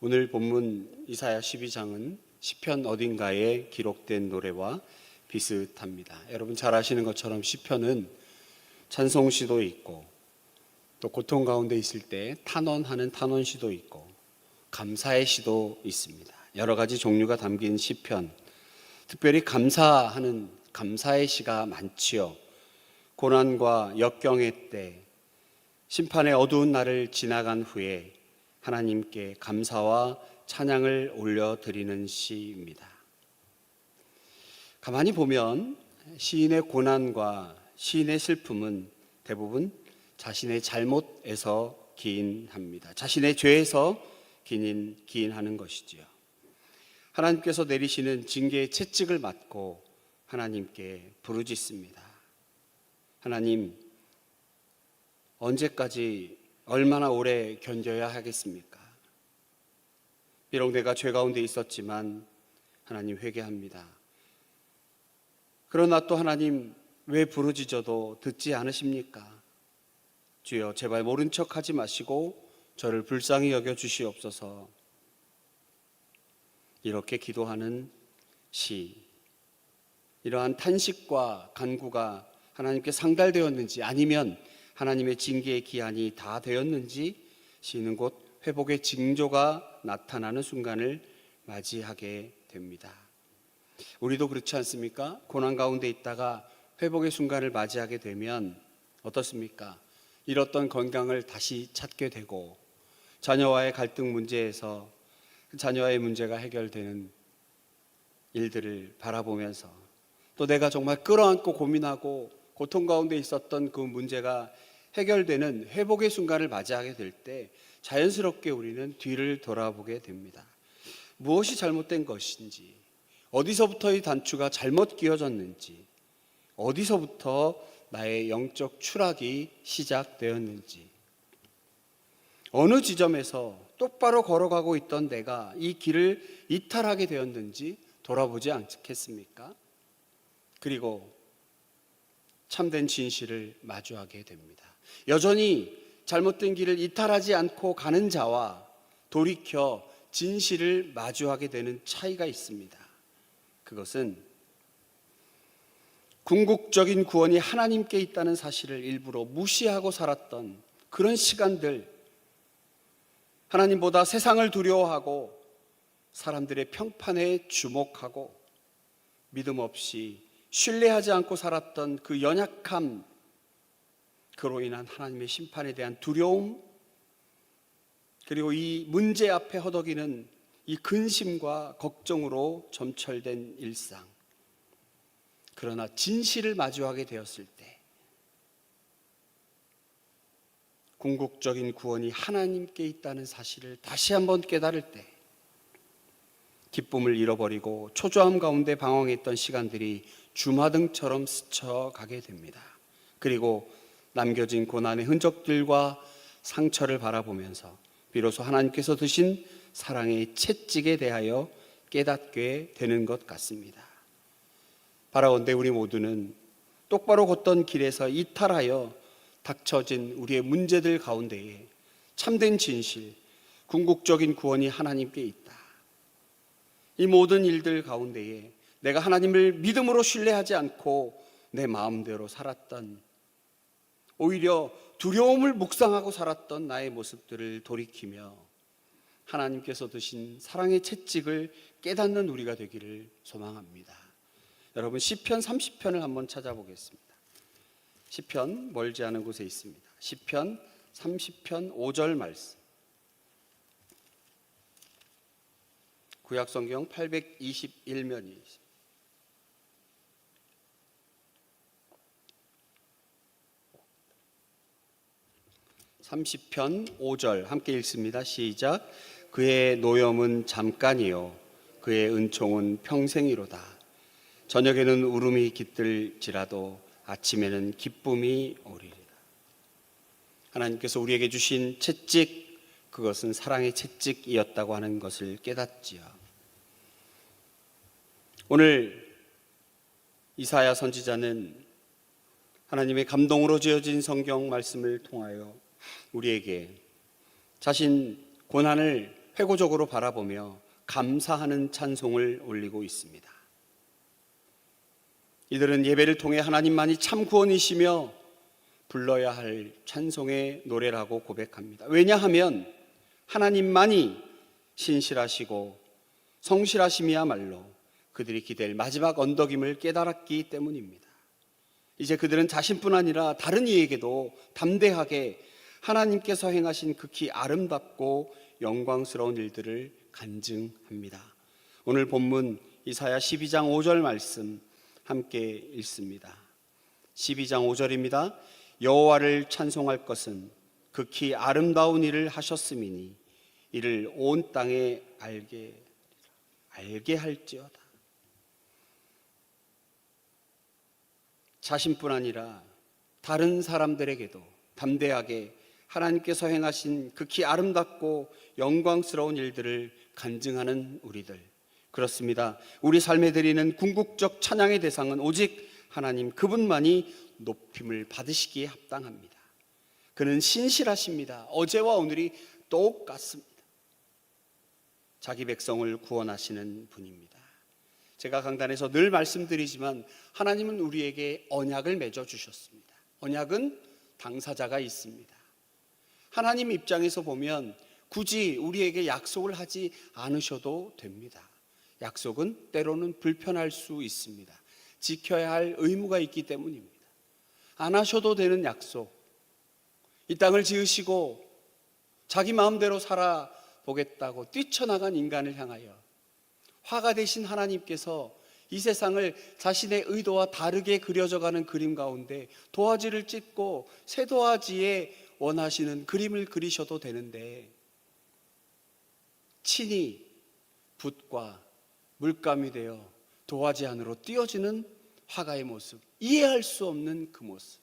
오늘 본문 이사야 12장은 시편 어딘가에 기록된 노래와 비슷합니다. 여러분 잘 아시는 것처럼 시편은 찬송시도 있고 또 고통 가운데 있을 때 탄원하는 탄원시도 있고 감사의 시도 있습니다. 여러 가지 종류가 담긴 시편, 특별히 감사하는 감사의 시가 많지요. 고난과 역경의 때, 심판의 어두운 날을 지나간 후에 하나님께 감사와 찬양을 올려드리는 시입니다. 가만히 보면 시인의 고난과 시인의 슬픔은 대부분 자신의 잘못에서 기인합니다. 자신의 죄에서 기인하는 것이지요. 하나님께서 내리시는 징계의 채찍을 맞고 하나님께 부르짖습니다. 하나님, 언제까지 얼마나 오래 견뎌야 하겠습니까? 비록 내가 죄 가운데 있었지만 하나님 회개합니다. 그러나 또 하나님 왜 부르짖어도 듣지 않으십니까? 주여 제발 모른 척하지 마시고 저를 불쌍히 여겨 주시옵소서. 이렇게 기도하는 시, 이러한 탄식과 간구가 하나님께 상달되었는지 아니면 하나님의 징계의 기한이 다 되었는지 시인은 곧 회복의 징조가 나타나는 순간을 맞이하게 됩니다. 우리도 그렇지 않습니까? 고난 가운데 있다가 회복의 순간을 맞이하게 되면 어떻습니까? 잃었던 건강을 다시 찾게 되고 자녀와의 갈등 문제에서 자녀와의 문제가 해결되는 일들을 바라보면서 또 내가 정말 끌어안고 고민하고 고통 가운데 있었던 그 문제가 해결되는 회복의 순간을 맞이하게 될 때 자연스럽게 우리는 뒤를 돌아보게 됩니다. 무엇이 잘못된 것인지, 어디서부터 이 단추가 잘못 끼워졌는지, 어디서부터 나의 영적 추락이 시작되었는지, 어느 지점에서 똑바로 걸어가고 있던 내가 이 길을 이탈하게 되었는지 돌아보지 않겠습니까? 그리고 참된 진실을 마주하게 됩니다. 여전히 잘못된 길을 이탈하지 않고 가는 자와 돌이켜 진실을 마주하게 되는 차이가 있습니다. 그것은 궁극적인 구원이 하나님께 있다는 사실을 일부러 무시하고 살았던 그런 시간들, 하나님보다 세상을 두려워하고 사람들의 평판에 주목하고 믿음 없이 신뢰하지 않고 살았던 그 연약함, 그로 인한 하나님의 심판에 대한 두려움, 그리고 이 문제 앞에 허덕이는 이 근심과 걱정으로 점철된 일상. 그러나 진실을 마주하게 되었을 때, 궁극적인 구원이 하나님께 있다는 사실을 다시 한번 깨달을 때 기쁨을 잃어버리고 초조함 가운데 방황했던 시간들이 주마등처럼 스쳐가게 됩니다. 그리고 남겨진 고난의 흔적들과 상처를 바라보면서 비로소 하나님께서 드신 사랑의 채찍에 대하여 깨닫게 되는 것 같습니다. 바라온대 우리 모두는 똑바로 걷던 길에서 이탈하여 닥쳐진 우리의 문제들 가운데에 참된 진실, 궁극적인 구원이 하나님께 있다. 이 모든 일들 가운데에 내가 하나님을 믿음으로 신뢰하지 않고 내 마음대로 살았던, 오히려 두려움을 묵상하고 살았던 나의 모습들을 돌이키며 하나님께서 드신 사랑의 채찍을 깨닫는 우리가 되기를 소망합니다. 여러분 시편 30편을 한번 찾아보겠습니다. 시편 멀지 않은 곳에 있습니다. 시편 30편 5절 말씀. 구약성경 821면이 있습니다. (30편) 5절 함께 읽습니다. 시작. 그의 노염은 잠깐이요 그의 은총은 평생이로다. 저녁에는 울음이 깃들지라도 아침에는 기쁨이 오리리라. 하나님께서 우리에게 주신 채찍, 그것은 사랑의 채찍이었다고 하는 것을 깨닫지요. 오늘 이사야 선지자는 하나님의 감동으로 지어진 성경 말씀을 통하여 우리에게 자신 고난을 회고적으로 바라보며 감사하는 찬송을 올리고 있습니다. 이들은 예배를 통해 하나님만이 참 구원이시며 불러야 할 찬송의 노래라고 고백합니다. 왜냐하면 하나님만이 신실하시고 성실하심이야말로 그들이 기댈 마지막 언덕임을 깨달았기 때문입니다. 이제 그들은 자신뿐 아니라 다른 이에게도 담대하게 하나님께서 행하신 극히 아름답고 영광스러운 일들을 간증합니다. 오늘 본문 이사야 12장 5절 말씀 함께 읽습니다. 12장 5절입니다. 여호와를 찬송할 것은 극히 아름다운 일을 하셨음이니 이를 온 땅에 알게 할지어다. 자신뿐 아니라 다른 사람들에게도 담대하게 하나님께서 행하신 극히 아름답고 영광스러운 일들을 간증하는 우리들. 그렇습니다. 우리 삶에 드리는 궁극적 찬양의 대상은 오직 하나님 그분만이 높임을 받으시기에 합당합니다. 그는 신실하십니다. 어제와 오늘이 똑같습니다. 자기 백성을 구원하시는 분입니다. 제가 강단에서 늘 말씀드리지만 하나님은 우리에게 언약을 맺어 주셨습니다. 언약은 당사자가 있습니다. 하나님 입장에서 보면 굳이 우리에게 약속을 하지 않으셔도 됩니다. 약속은 때로는 불편할 수 있습니다. 지켜야 할 의무가 있기 때문입니다. 안 하셔도 되는 약속, 이 땅을 지으시고 자기 마음대로 살아보겠다고 뛰쳐나간 인간을 향하여 화가 되신 하나님께서 이 세상을 자신의 의도와 다르게 그려져가는 그림 가운데 도화지를 찢고 새 도화지에 원하시는 그림을 그리셔도 되는데 친히 붓과 물감이 되어 도화지 안으로 띄어지는 화가의 모습, 이해할 수 없는 그 모습,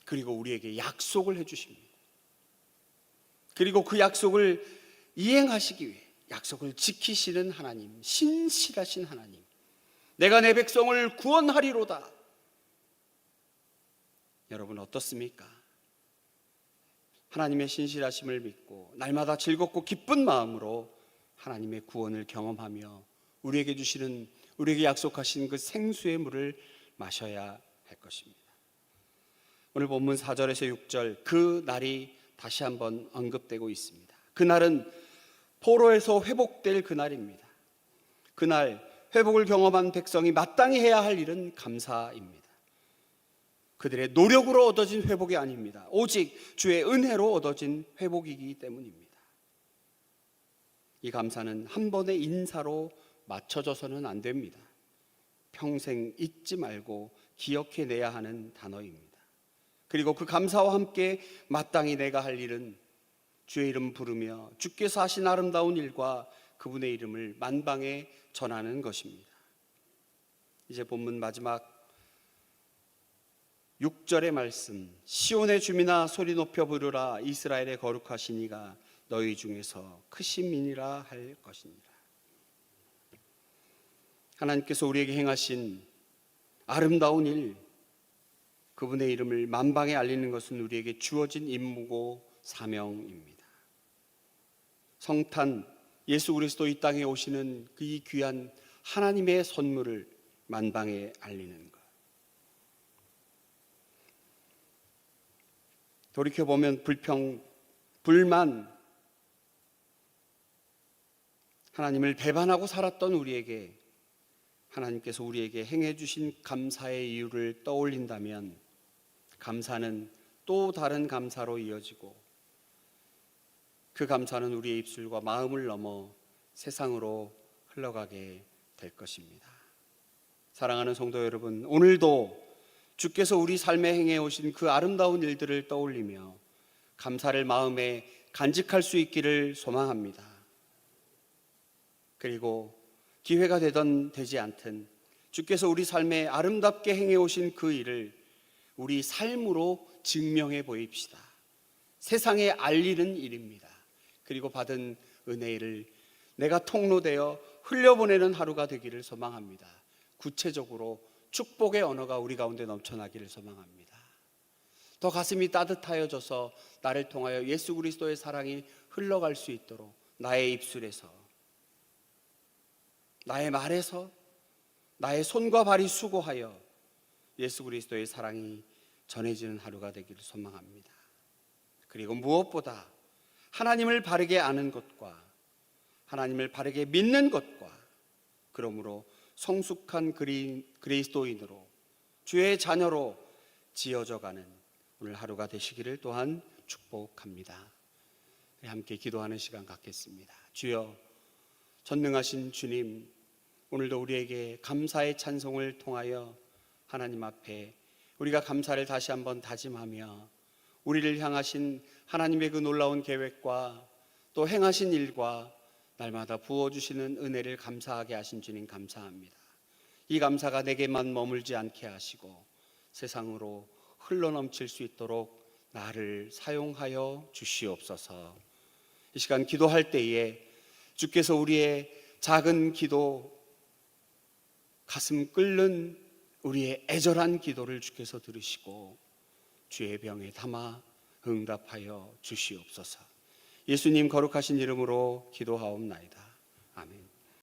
그리고 우리에게 약속을 해주십니다. 그리고 그 약속을 이행하시기 위해 약속을 지키시는 하나님, 신실하신 하나님, 내가 내 백성을 구원하리로다. 여러분 어떻습니까? 하나님의 신실하심을 믿고 날마다 즐겁고 기쁜 마음으로 하나님의 구원을 경험하며 우리에게 주시는, 우리에게 약속하신 그 생수의 물을 마셔야 할 것입니다. 오늘 본문 4절에서 6절, 그 날이 다시 한번 언급되고 있습니다. 그날은 포로에서 회복될 그날입니다. 그날 회복을 경험한 백성이 마땅히 해야 할 일은 감사입니다. 그들의 노력으로 얻어진 회복이 아닙니다. 오직 주의 은혜로 얻어진 회복이기 때문입니다. 이 감사는 한 번의 인사로 맞춰져서는 안 됩니다. 평생 잊지 말고 기억해내야 하는 단어입니다. 그리고 그 감사와 함께 마땅히 내가 할 일은 주의 이름 부르며 주께서 하신 아름다운 일과 그분의 이름을 만방에 전하는 것입니다. 이제 본문 마지막 6절의 말씀, 시온의 주민아 소리 높여 부르라. 이스라엘의 거룩하신 이가 너희 중에서 크신 민이라 할 것이니라. 하나님께서 우리에게 행하신 아름다운 일, 그분의 이름을 만방에 알리는 것은 우리에게 주어진 임무고 사명입니다. 성탄 예수 그리스도 이 땅에 오시는 그 이 귀한 하나님의 선물을 만방에 알리는 것. 돌이켜보면 불평, 불만, 하나님을 배반하고 살았던 우리에게 하나님께서 우리에게 행해 주신 감사의 이유를 떠올린다면 감사는 또 다른 감사로 이어지고 그 감사는 우리의 입술과 마음을 넘어 세상으로 흘러가게 될 것입니다. 사랑하는 성도 여러분, 오늘도 주께서 우리 삶에 행해 오신 그 아름다운 일들을 떠올리며 감사를 마음에 간직할 수 있기를 소망합니다. 그리고 기회가 되든 되지 않든 주께서 우리 삶에 아름답게 행해 오신 그 일을 우리 삶으로 증명해 보입시다. 세상에 알리는 일입니다. 그리고 받은 은혜를 내가 통로되어 흘려보내는 하루가 되기를 소망합니다. 구체적으로 축복의 언어가 우리 가운데 넘쳐나기를 소망합니다. 더 가슴이 따뜻하여져서 나를 통하여 예수 그리스도의 사랑이 흘러갈 수 있도록 나의 입술에서, 나의 말에서, 나의 손과 발이 수고하여 예수 그리스도의 사랑이 전해지는 하루가 되기를 소망합니다. 그리고 무엇보다 하나님을 바르게 아는 것과 하나님을 바르게 믿는 것과 그러므로 성숙한 그리스도인으로 주의 자녀로 지어져가는 오늘 하루가 되시기를 또한 축복합니다. 함께 기도하는 시간 갖겠습니다. 주여, 전능하신 주님, 오늘도 우리에게 감사의 찬송을 통하여 하나님 앞에 우리가 감사를 다시 한번 다짐하며 우리를 향하신 하나님의 그 놀라운 계획과 또 행하신 일과 날마다 부어주시는 은혜를 감사하게 하신 주님 감사합니다. 이 감사가 내게만 머물지 않게 하시고 세상으로 흘러넘칠 수 있도록 나를 사용하여 주시옵소서. 이 시간 기도할 때에 주께서 우리의 작은 기도, 가슴 끓는 우리의 애절한 기도를 주께서 들으시고 주의 병에 담아 응답하여 주시옵소서. 예수님 거룩하신 이름으로 기도하옵나이다. 아멘.